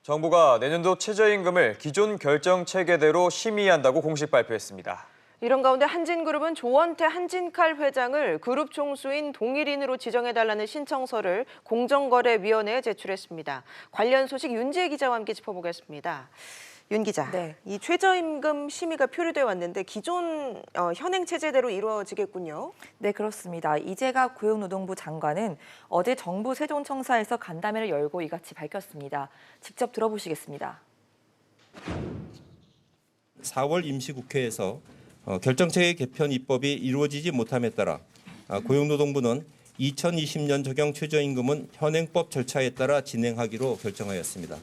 정부가 내년도 최저임금을 기존 결정 체계대로 심의한다고 공식 발표했습니다. 이런 가운데 한진그룹은 조원태 한진칼 회장을 그룹 총수인 동일인으로 지정해달라는 신청서를 공정거래위원회에 제출했습니다. 관련 소식 윤지혜 기자와 함께 짚어보겠습니다. 윤 기자, 네. 이 최저임금 심의가 표류돼 왔는데 기존 현행 체제대로 이루어지겠군요. 네, 그렇습니다. 이재갑 고용노동부 장관은 어제 정부 세종청사에서 간담회를 열고 이같이 밝혔습니다. 직접 들어보시겠습니다. 4월 임시국회에서 결정체계 개편 입법이 이루어지지 못함에 따라 고용노동부는 2020년 적용 최저임금은 현행법 절차에 따라 진행하기로 결정하였습니다.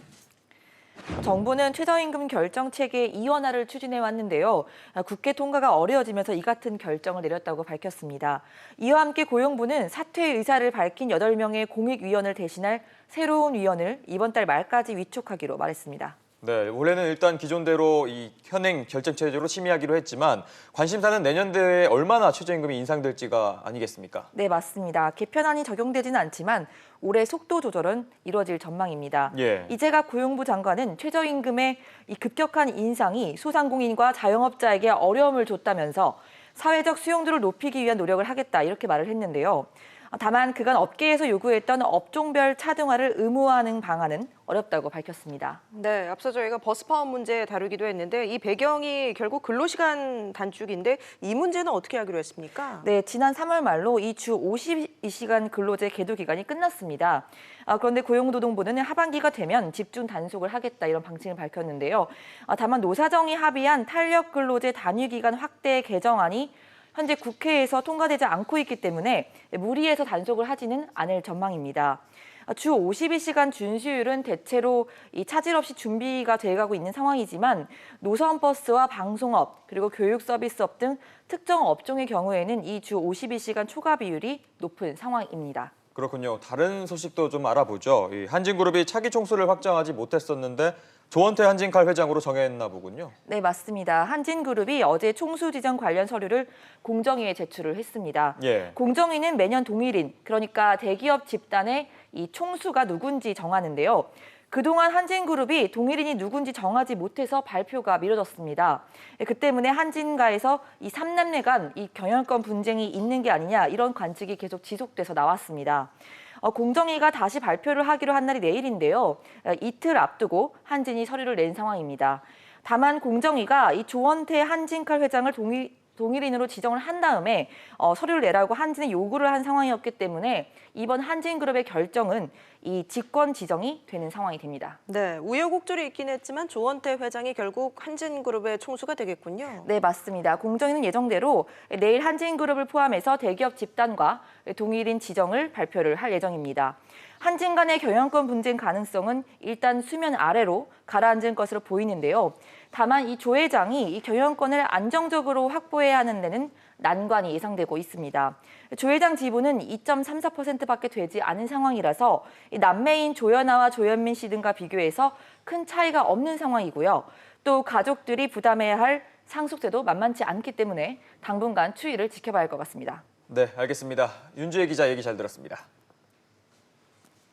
정부는 최저임금 결정체계 이원화를 추진해 왔는데요. 국회 통과가 어려워지면서 이 같은 결정을 내렸다고 밝혔습니다. 이와 함께 고용부는 사퇴 의사를 밝힌 8명의 공익위원을 대신할 새로운 위원을 이번 달 말까지 위촉하기로 말했습니다. 네, 올해는 일단 기존대로 이 현행 결정체제로 심의하기로 했지만 관심사는 내년도에 얼마나 최저임금이 인상될지가 아니겠습니까? 네, 맞습니다. 개편안이 적용되지는 않지만 올해 속도 조절은 이루어질 전망입니다. 예. 이재갑 고용부 장관은 최저임금의 이 급격한 인상이 소상공인과 자영업자에게 어려움을 줬다면서 사회적 수용도를 높이기 위한 노력을 하겠다 이렇게 말을 했는데요. 다만 그간 업계에서 요구했던 업종별 차등화를 의무화하는 방안은 어렵다고 밝혔습니다. 네, 앞서 저희가 버스 파업 문제 다루기도 했는데 이 배경이 결국 근로시간 단축인데 이 문제는 어떻게 하기로 했습니까? 네, 지난 3월 말로 이 주 52시간 근로제 계도 기간이 끝났습니다. 그런데 고용노동부는 하반기가 되면 집중 단속을 하겠다 이런 방침을 밝혔는데요. 다만 노사정이 합의한 탄력 근로제 단위 기간 확대 개정안이 현재 국회에서 통과되지 않고 있기 때문에 무리해서 단속을 하지는 않을 전망입니다. 주 52시간 준수율은 대체로 이 차질 없이 준비가 돼가고 있는 상황이지만 노선버스와 방송업 그리고 교육서비스업 등 특정 업종의 경우에는 이 주 52시간 초과 비율이 높은 상황입니다. 그렇군요. 다른 소식도 좀 알아보죠. 이 한진그룹이 차기 총수를 확정하지 못했었는데 조원태 한진칼 회장으로 정했나 보군요. 네, 맞습니다. 한진그룹이 어제 총수 지정 관련 서류를 공정위에 제출을 했습니다. 예. 공정위는 매년 동일인, 그러니까 대기업 집단의 이 총수가 누군지 정하는데요. 그동안 한진그룹이 동일인이 누군지 정하지 못해서 발표가 미뤄졌습니다. 그 때문에 한진가에서 이 3남매 간 이 경영권 분쟁이 있는 게 아니냐 이런 관측이 계속 지속돼서 나왔습니다. 공정위가 다시 발표를 하기로 한 날이 내일인데요. 이틀 앞두고 한진이 서류를 낸 상황입니다. 다만 공정위가 이 조원태 한진칼 회장을 동일인으로 지정을 한 다음에 서류를 내라고 한진에 요구를 한 상황이었기 때문에 이번 한진그룹의 결정은 이 직권 지정이 되는 상황이 됩니다. 네, 우여곡절이 있긴 했지만 조원태 회장이 결국 한진그룹의 총수가 되겠군요. 네, 맞습니다. 공정위는 예정대로 내일 한진그룹을 포함해서 대기업 집단과 동일인 지정을 발표를 할 예정입니다. 한진 간의 경영권 분쟁 가능성은 일단 수면 아래로 가라앉은 것으로 보이는데요. 다만 이 조 회장이 이 경영권을 안정적으로 확보해야 하는 데는 난관이 예상되고 있습니다. 조 회장 지분은 2.34%밖에 되지 않은 상황이라서 남매인 조연아와 조현민 씨 등과 비교해서 큰 차이가 없는 상황이고요. 또 가족들이 부담해야 할 상속세도 만만치 않기 때문에 당분간 추이를 지켜봐야 할 것 같습니다. 네, 알겠습니다. 윤주혜 기자 얘기 잘 들었습니다.